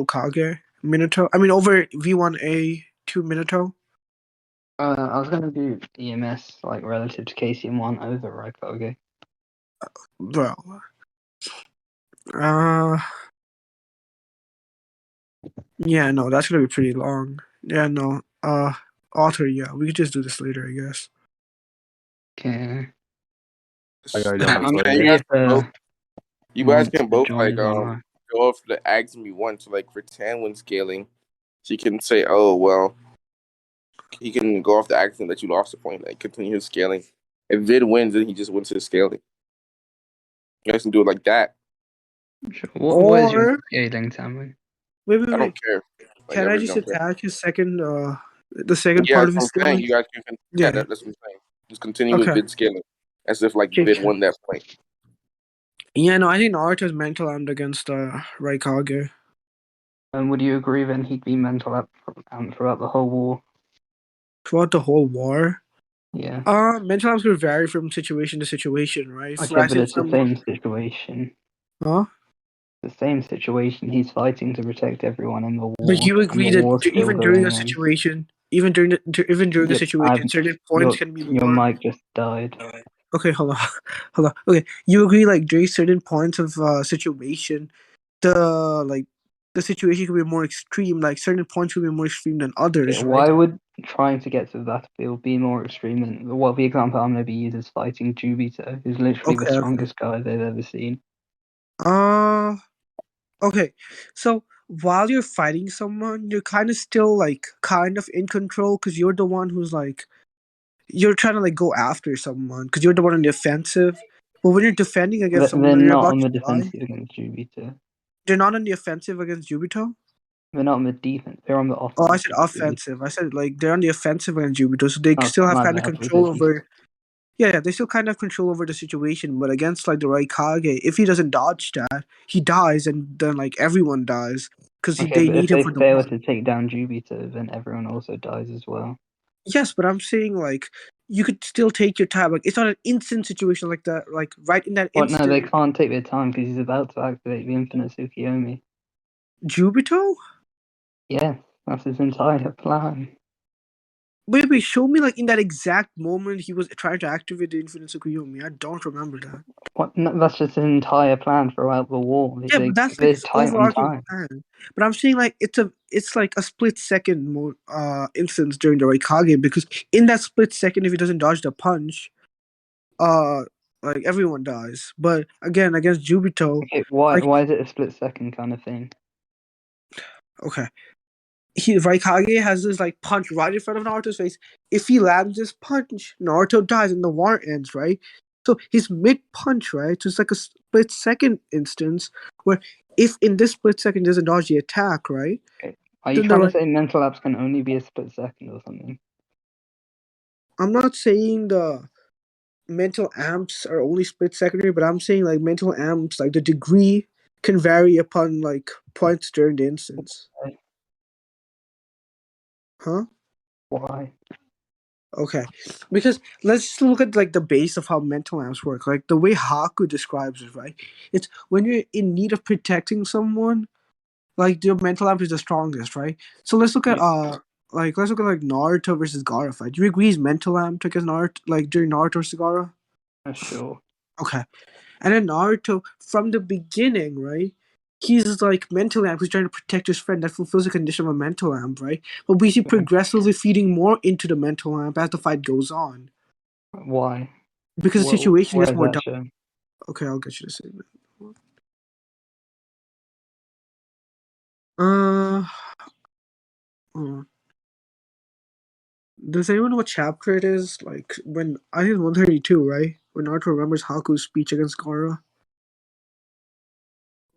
Hokage Minato. I mean, over V1A to Minato. I was gonna do EMS like relative to KCM1 over Raikage. Well, yeah, no, that's gonna be pretty long. Yeah, no, author, yeah, we could just do this later, I guess. Okay. I gotta I'm jump gonna later. see if You guys wants can to both join like us online. go off the axiom you want. So like for Tanwin scaling, she can say, "Oh well," he can go off the axiom that you lost the point, like continue his scaling. If Vid wins, then he just wins his scaling. You guys can do it like that. Sure. What is your Or scaling, Tanwin? wait, I don't care. Like I can I really just don't care. attack his second, the second Yeah, part that's of what his I'm saying. scaling? You guys can Yeah. that's what I'm saying. Just continue with Okay. Vid scaling, as if like Okay. Vid won that point. Yeah, no, I think Naruto's mental amped against Raikage. And would you agree then he'd be mental up throughout the whole war? Throughout the whole war. Yeah. Mental amps will vary from situation to situation, right? Okay, but it's the same situation. Huh? The same situation. He's fighting to protect everyone in the war. But you and agree the that war's still even during going a on. situation, even during a situation, certain points can be Your more. mic just died. Okay, hold on, hold on. Okay, you agree like during certain points of situation, the situation could be more extreme. Like certain points could be more extreme than others, Okay, right? why would trying to get to the battlefield be more extreme than what the example I'm going to be using is fighting Jubito, who's literally the strongest guy they've ever seen? Okay, so while you're fighting someone, you're kind of still like kind of in control because you're the one who's like you're trying to like go after someone because you're the one on the offensive. But when you're defending against They're someone, you're not about on the to die. defensive against Jubito. They're not on the offensive against Jubito. They're not on the defense. They're on the offensive. Oh, I said offensive. I said like they're on the offensive against Jubito, so they still have kind of control over. Yeah, they still kind of control over the situation. But against like the Raikage, if he doesn't dodge that, he dies, and then like everyone dies because Okay, they but need if him they for the fail war. to take down Jubito, then everyone also dies as well. Yes, but I'm saying like you could still take your time. Like it's not an instant situation like that. Like right in that What? instant. No, they can't take their time because he's about to activate the Infinite Tsukiyomi. Jubito? Yeah, that's his entire plan. Wait, show me like in that exact moment he was trying to activate the Infinite Tsukuyomi. I don't remember that. What? No, that's just his entire plan throughout the war. Yeah, but that's like They're his tight on overarching time. plan. But I'm saying like it's like a split second instance during the Raikage because in that split second if he doesn't dodge the punch, uh like everyone dies. But again against Jubito, Okay, why is it a split second kind of thing? okay. Raikage has this like punch right in front of Naruto's face. If he lands this punch, Naruto dies and the war ends, right? So his mid punch, right? So it's like a split second instance where if in this split second doesn't dodge the attack, right? Okay. Are you trying to say mental apps can only be a split second or something? I'm not saying the mental amps are only split secondary, but I'm saying like mental amps, like the degree can vary upon like points during the instance. Okay. Huh? Why? Okay, because let's just look at like the base of how mental amps work. Like the way Haku describes it, right? It's when you're in need of protecting someone, like your mental amp is the strongest, right? So let's look at like Naruto versus Gaara fight. Do you agree he's mental amped against Naruto, like during Naruto versus Gaara? Sure. Okay, and then Naruto from the beginning, right? He's like mental amp. He's trying to protect his friend. That fulfills the condition of a mental amp, right? But we see progressively feeding more into the mental amp as the fight goes on. Why? Because the situation is more dark. Okay, I'll get you to say that. Does anyone know what chapter it is? Like when I think 132, right? When Naruto remembers Haku's speech against Gaara.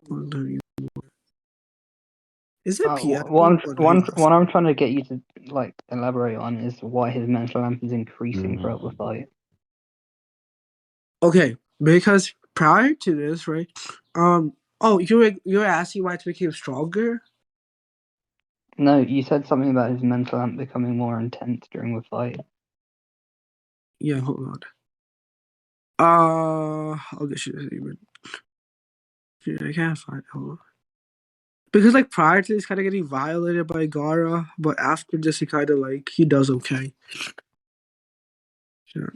131. Is it PF? What I'm trying to get you to like elaborate on is why his mental amp is increasing throughout the fight. Okay, because prior to this, right? Oh, you're asking why it's making him stronger? No, you said something about his mental amp becoming more intense during the fight. Yeah, hold on. I'll get you this even. Yeah, I can't find it. Hold on. Because like prior to this, kind of getting violated by Gaara, but after this, he kind of like he does okay. Sure.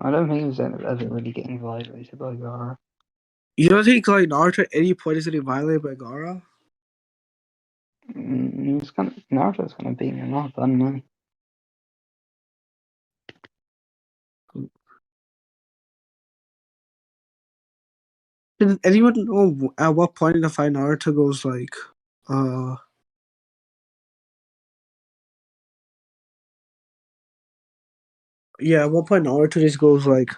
I don't think he was ever really getting violated by Gaara. You don't think like Naruto at any point is getting violated by Gaara? Naruto's kind of beating him up, I don't know. Did anyone know at what point in the fight Naruto goes like, yeah, at one point Naruto just goes like,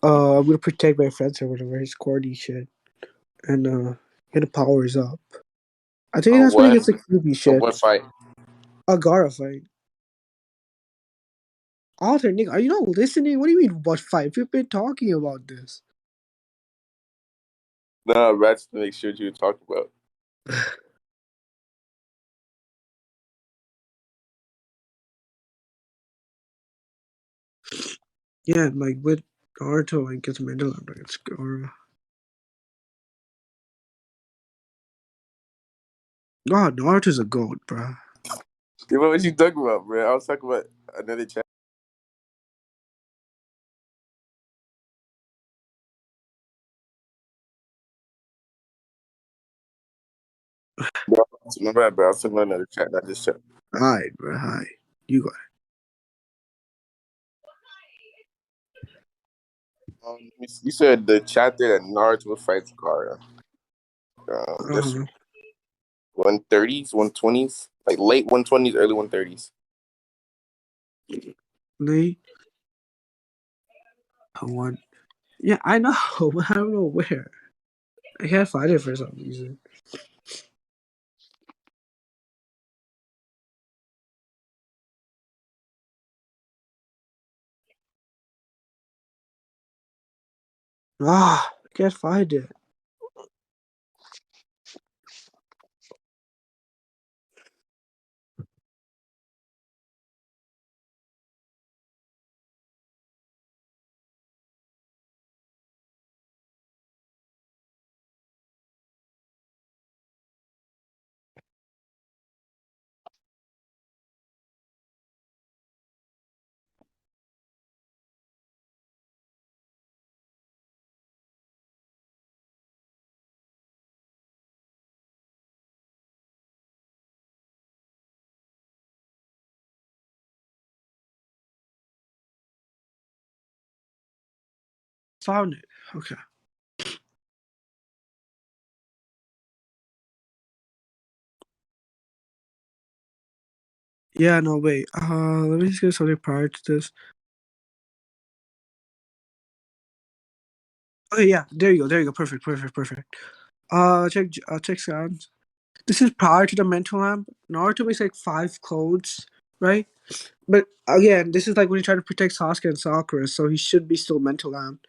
I'm gonna protect my friends or whatever, his corny shit. And the power is up. I think that's when he gets the creepy shit. What fight? A Gaara fight. Arthur, Nick, are you not listening? What do you mean what fight? We've been talking about this. No, Rats to make sure what you were talking about. Yeah, like with Naruto, like gets mental against Gaara. God, Naruto's a goat, bruh. Yeah, what was you talking about, bro? I was talking about another chat. Bro, my bad, bro. I was talking about another chat, not this chat. Hi, bruh, hi. You got it. You said the chapter that Naruto fights Gaara. This 130s, 120s, like late 120s, early 130s. Late. One. Yeah, I know, but I don't know where. I can't find it for some reason. I can't find it. Found it. Okay. Yeah, no, wait. Let me just get something prior to this. Okay, yeah, there you go. Perfect. Check sounds. This is prior to the mental lamp. Naruto makes like 5 clothes, right? But again, this is like when he tried to protect Sasuke and Sakura, so he should be still mental lamp.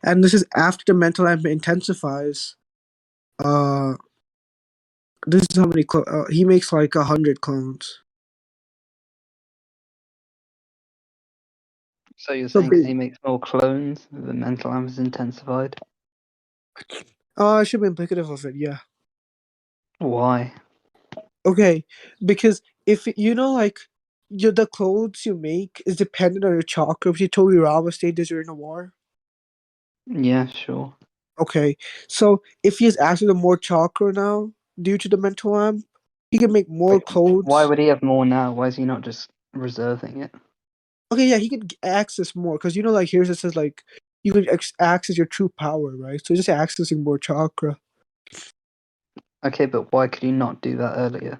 And this is after the mental lamp intensifies. This is how many he makes like 100 clones. So you're saying he makes more clones, the mental lamp is intensified? It should be implicative of it, yeah. Why? Okay, because if you know, like, the clothes you make is dependent on your chakra. If you told Rama stated during a war. Yeah, sure. Okay, so if he has access to more chakra now, due to the mental lamp, he can make more clothes. Why would he have more now? Why is he not just reserving it? Okay, yeah, he can access more because you know, like here it says like you can access your true power, right? So just accessing more chakra. Okay, but why could he not do that earlier?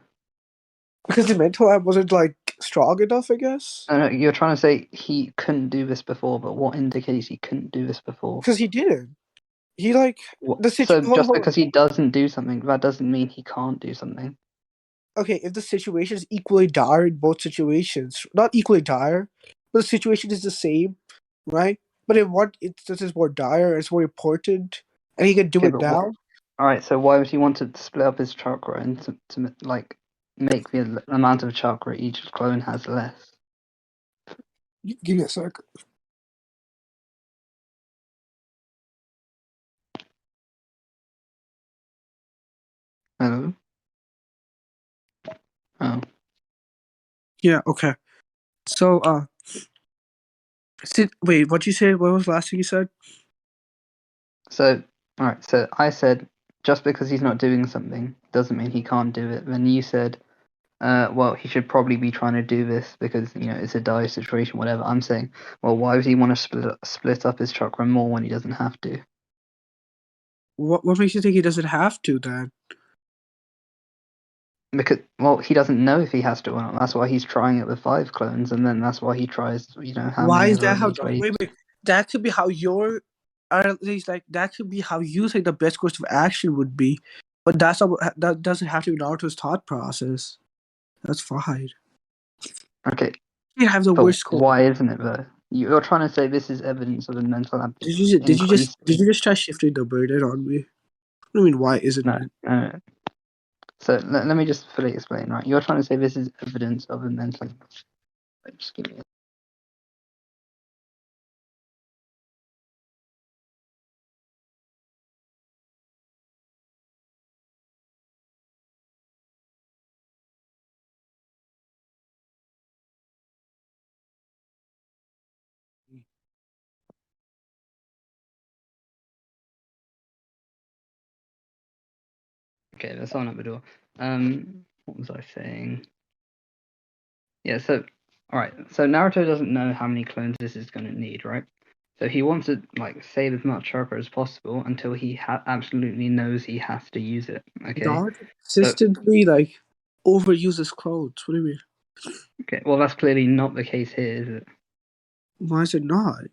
Because the mental lamp wasn't like strong enough, I guess. I know you're trying to say he couldn't do this before, but what indicates he couldn't do this before? Because he didn't. He like So just because he doesn't do something, that doesn't mean he can't do something. Okay, if the situation is equally dire in both situations, not equally dire, but the situation is the same, right? But in one instance, it's more dire, it's more important, and he can do it now. All right, so why would he want to split up his chakra and to like make the amount of chakra each clone has less? Give me a sec. Hello? Oh. Yeah, okay. So, wait, what'd you say? What was the last thing you said? So, alright, so I said just because he's not doing something doesn't mean he can't do it. Then you said, well, he should probably be trying to do this because, it's a dire situation, whatever. I'm saying, well, why would he want to split up his chakra more when he doesn't have to? What makes you think he doesn't have to then? Because, well, he doesn't know if he has to or not. That's why he's trying it with 5 clones, and then that's why he tries, how Why many is ever that of how? these waves. Wait. That could be how your, or at least like that could be how you think the best course of action would be, but that doesn't have to be Naruto's thought process. That's fine. Okay, You have the but worst course. why isn't it though? You're trying to say this is evidence of a mental absence. Did you just try shifting the burden on me? I mean, why isn't No, it? no. So let me just fully explain, right? You're trying to say this is evidence of a mental. Just give me a... Okay, that's on at the door. What was I saying? Yeah, so alright, so Naruto doesn't know how many clones this is gonna need, right? So he wants to save as much chakra as possible until he absolutely knows he has to use it. Okay. Naruto So consistently overuses clothes. What do you mean? okay, well that's clearly not the case here, is it? Why is it not?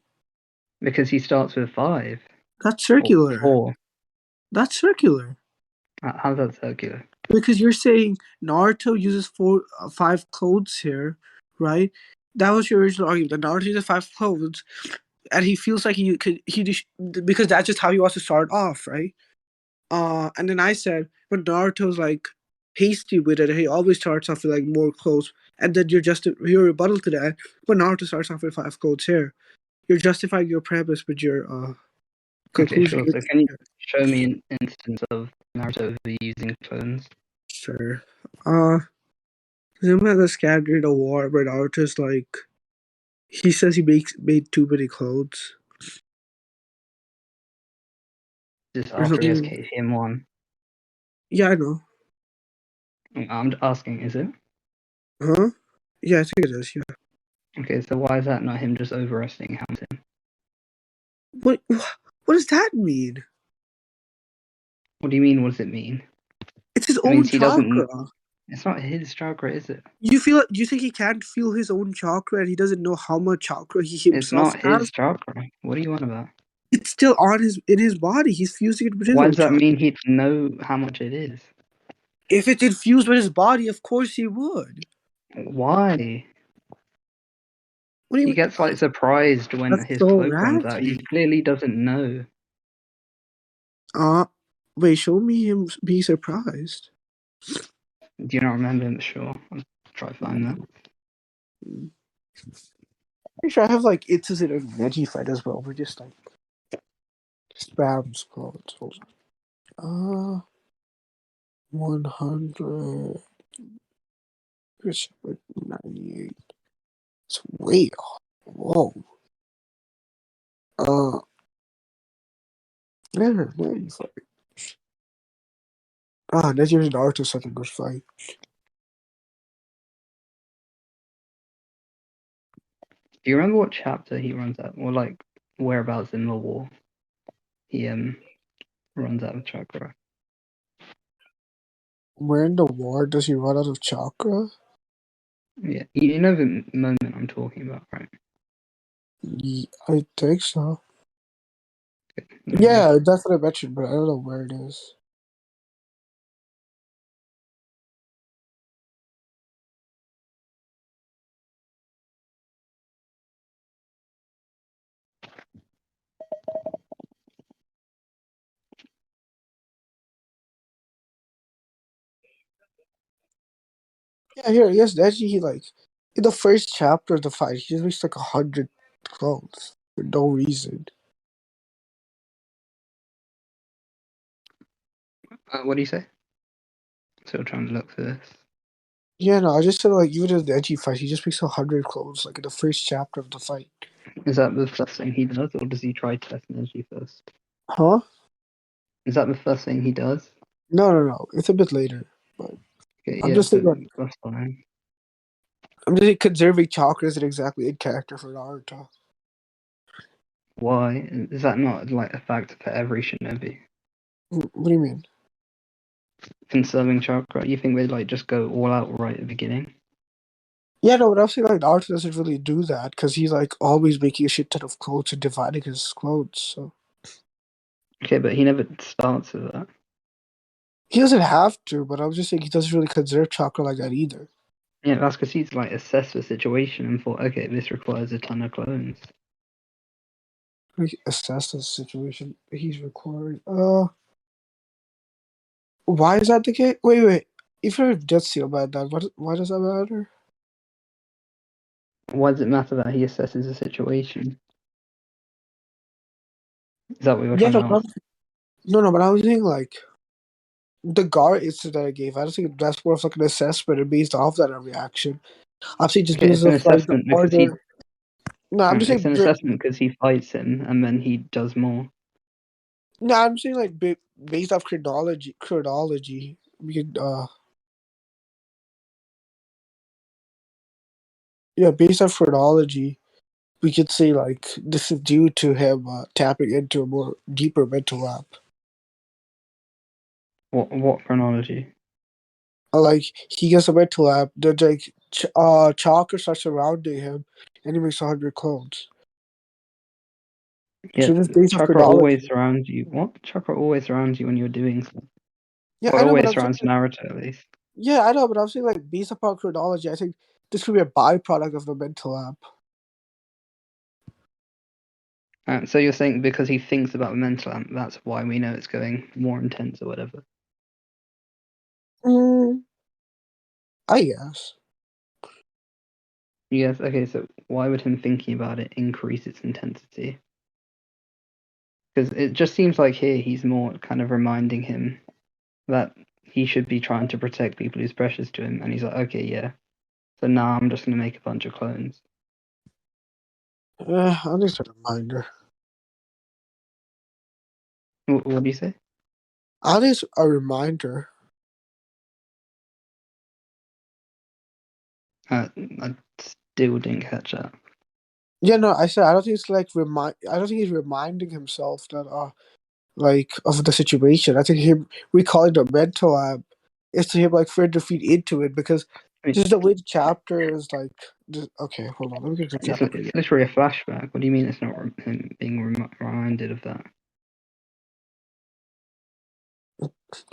Because he starts with 5 That's or circular. 4. That's circular. How's that circular? Because you're saying Naruto uses 5 clothes here, right? That was your original argument. That Naruto uses 5 clothes, and he feels like because that's just how he wants to start off, right? And then I said, but Naruto's hasty with it. He always starts off with more clothes, and then your rebuttal to that. But Naruto starts off with 5 clothes here. You're justifying your premise with your Okay, conclusion. sure. So can you show me an instance of Naruto using clones? Sure. Remember the Scattered a War where Naruto's he says he made too many clothes. Just Or after he has something. KTM1. Yeah, I know. I'm asking, is it? Huh? Yeah, I think it is, yeah. Okay, so why is that not him just overestimating Hamilton? What does that mean? What do you mean? What does it mean? It's his It own means he chakra. doesn't. It's not his chakra, is it? Do you think he can't feel his own chakra and he doesn't know how much chakra he It's himself not has? his chakra. What are you on about? It's still in his body. He's fusing it with his Why own does that chakra. mean he'd know how much it is? If it's infused with his body, of course he would. Why? What do you He mean? gets surprised when That's his so cloak runs out. He ratty. clearly doesn't know. Wait, show me him being surprised. Do you not remember him? Sure. I'll try to find that. Pretty sure I have it's in a veggie fight as well. We're just spams clones. Hold on. 100. It's 98. It's way off. Whoa. Never 95. That's your Naruto second good fight. Do you remember what chapter he runs out, or whereabouts in the war he runs out of chakra? Where in the war does he run out of chakra? Yeah, you know the moment I'm talking about, right? I think so. Okay, Yeah, that's what I mentioned, but I don't know where it is. Yeah, here, yes, Neji, in the first chapter of the fight, he just makes 100 clones for no reason. What do you say? Still trying to look for this. Yeah, no, I just said like even in the edgy fight, he just makes 100 clones like in the first chapter of the fight. Is that the first thing he does, or does he try test energy first? Huh? Is that the first thing he does? No. It's a bit later. But Okay, I'm yeah, just thinking, that's fine. I'm just saying conserving chakra isn't exactly in character for Naruto. Why is that not like a factor for every shinobi? What do you mean? Conserving chakra, you think they'd like just go all out right at the beginning? Yeah, no, but I'm saying like Naruto doesn't really do that because he's like always making a shit ton of clothes and dividing his clothes. So Okay, but he never starts with that. he doesn't have to, but I'm just saying he doesn't really conserve chakra like that either. Yeah, that's because he's like assessed the situation and thought, okay, this requires a ton of clones. Like, assess the situation he's requiring. Why is that the case? Wait. If you're dead seal about that, why does that matter? Why does it matter that he assesses the situation? Is that what you're Yeah, trying to ask? no, but I was saying like the guard incident that I gave. I don't think that's more of like an assessment and based off that a reaction. I'm saying just Okay, because it's an of like the assessment because he. order. No, I'm just It's saying. an assessment because he fights him and then he does more. No, I'm saying like based off chronology. We could yeah, based off chronology, we could say like this is due to him tapping into a more deeper mental app. What chronology? Like he gets a mental app, then like Chalker starts surrounding him, and he makes 100 clones. Yeah, So just based off chakra always chronology. surrounds you. What? Chakra always surrounds you when you're doing stuff. Yeah, Well, I it know, but always I'm saying surrounds Naruto at least. yeah, I know, but I'm saying like based upon chronology, I think this could be a byproduct of the mental app. So you're saying because he thinks about the mental amp, that's why we know it's going more intense or whatever. I guess. Yes. Okay. So why would him thinking about it increase its intensity? Because it just seems like here he's more kind of reminding him that he should be trying to protect people who's precious to him, and he's like, okay, yeah. So now I'm just gonna make a bunch of clones. I think it's a reminder. What do you say? I think it's a reminder. I still didn't catch that. Yeah, no, I said I don't think it's like I don't think he's reminding himself that like of the situation. I think him recalling the mental app is to him like further feed into it because I mean, just the way the chapter is like. Okay, hold on. Let me get the it's chapter again. literally a flashback. What do you mean it's not him being reminded of that?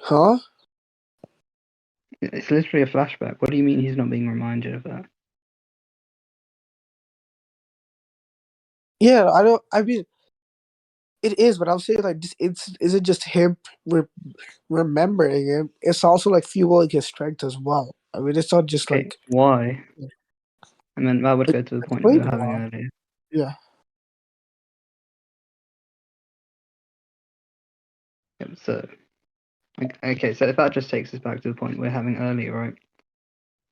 Huh? It's literally a flashback. What do you mean he's not being reminded of that? Yeah, I don't. I mean, it is, but I'm saying like this incident isn't just him remembering him. It's also like fueling his strength as well. I mean, it's not just Okay, like. why? And then that would go to the point we Wait were a having while. earlier. Yeah. Yep, so, okay, so if that just takes us back to the point we were having earlier, right?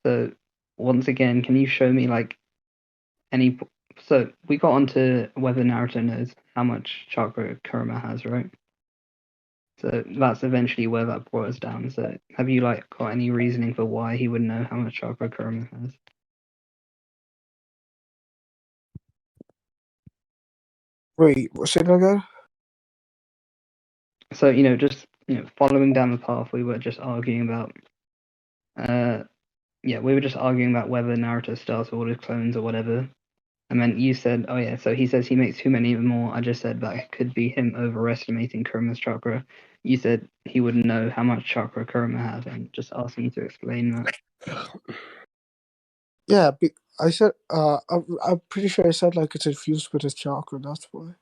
So, once again, can you show me like any? So we got onto whether Naruto knows how much chakra Kurama has, right? So that's eventually where that brought us down. So have you like got any reasoning for why he would know how much chakra Kurama has? Wait, say that again? So just following down the path we were just arguing about. Yeah, we were just arguing about whether Naruto starts all his clones or whatever. And then you said, oh yeah, so he says he makes too many more. I just said that could be him overestimating Kurama's chakra. You said he wouldn't know how much chakra Kurama has, and just asking you to explain that. Yeah, I said. I'm pretty sure I said like it's infused with his chakra. That's why.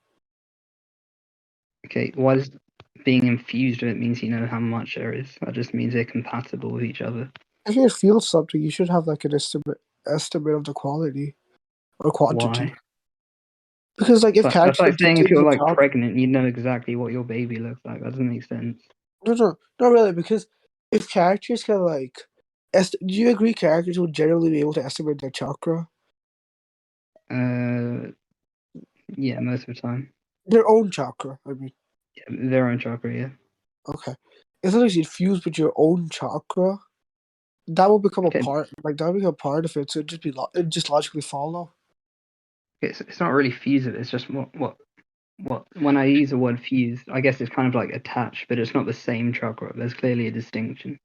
Okay, why does being infused with it means you know how much there is? That just means they're compatible with each other. If you feel something, you should have like an estimate of the quality or quantity. Why? Because like if That's character like saying if contains you're the like chakra. pregnant, you know exactly what your baby looks like. That doesn't make sense. No, not really. Because if characters can like, do you agree characters would generally be able to estimate their chakra? Yeah, most of the time. Their own chakra, I mean. Yeah, their own chakra, yeah. Okay. As long as you fuse with your own chakra, that will become Okay. a part. Like that will become a part of it. So it'd just logically follow. It's not really fusible. It's just what. When I use the word fused, I guess it's kind of like attached, but it's not the same chakra. There's clearly a distinction.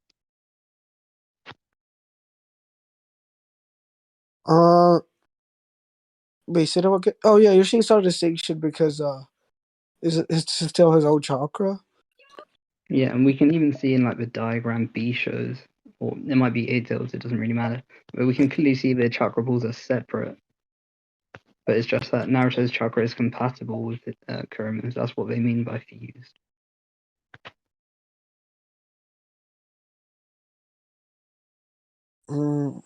Wait, say that again. Oh yeah, you're seeing some distinction because it's still his own chakra. Yeah, and we can even see in like the diagram B shows, or it might be A tails, it doesn't really matter. But we can clearly see the chakra balls are separate. But it's just that Naruto's chakra is compatible with Kuruma's. That's what they mean by fused. Oh.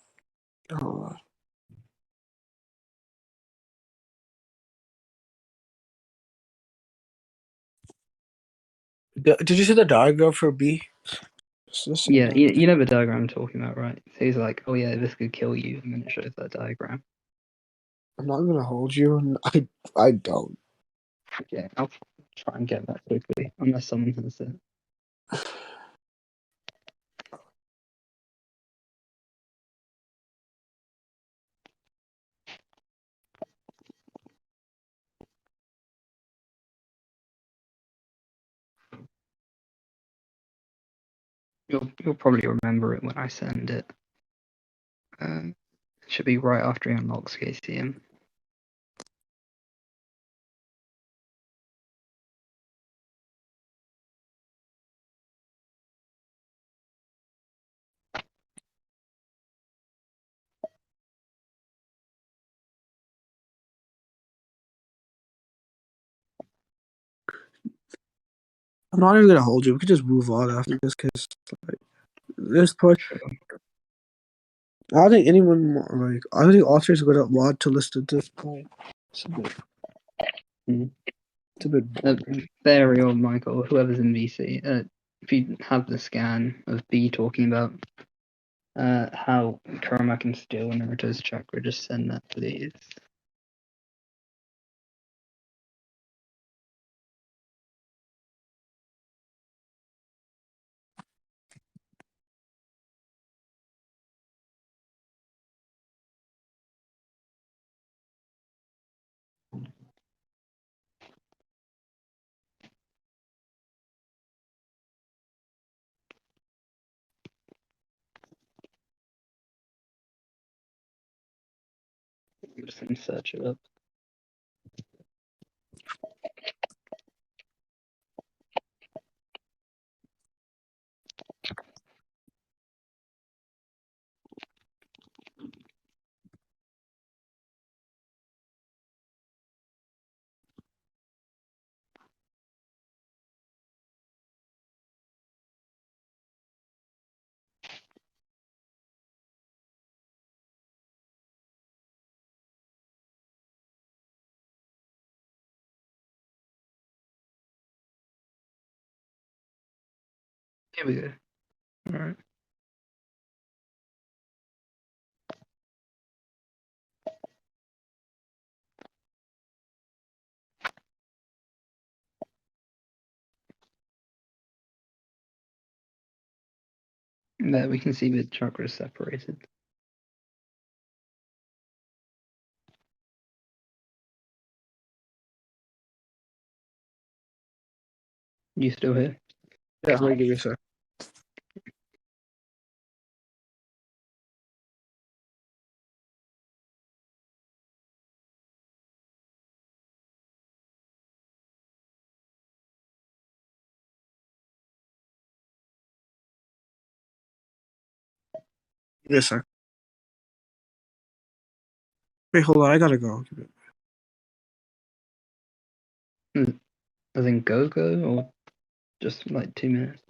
Did you see the diagram for B? Yeah, you know the diagram I'm talking about, right? So he's like, oh yeah, this could kill you, and then it shows that diagram. I'm not gonna hold you. I don't. Okay, I'll try and get that quickly, unless someone has it. You'll probably remember it when I send it. It should be right after he unlocks KCM. I'm not even gonna hold you. We could just move on after this because like, this part. Sure. I don't think anyone like. I don't think authors are gonna want to listen to this point. It's a bit. It's a bit boring. Barry or Michael, whoever's in VC, if you have the scan of B talking about how Kurama can steal Naruto's chakra, just send that, please. I'm just gonna search it up. Here we go. Alright. There we can see the chakra is separated. You still here? Yeah, I'll give you a sec. Yes, sir. Wait, hold on. I gotta go. As in go or just like 2 minutes?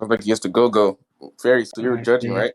I was like, yes, to go. Fairy, so you were Alright, judging, see. right?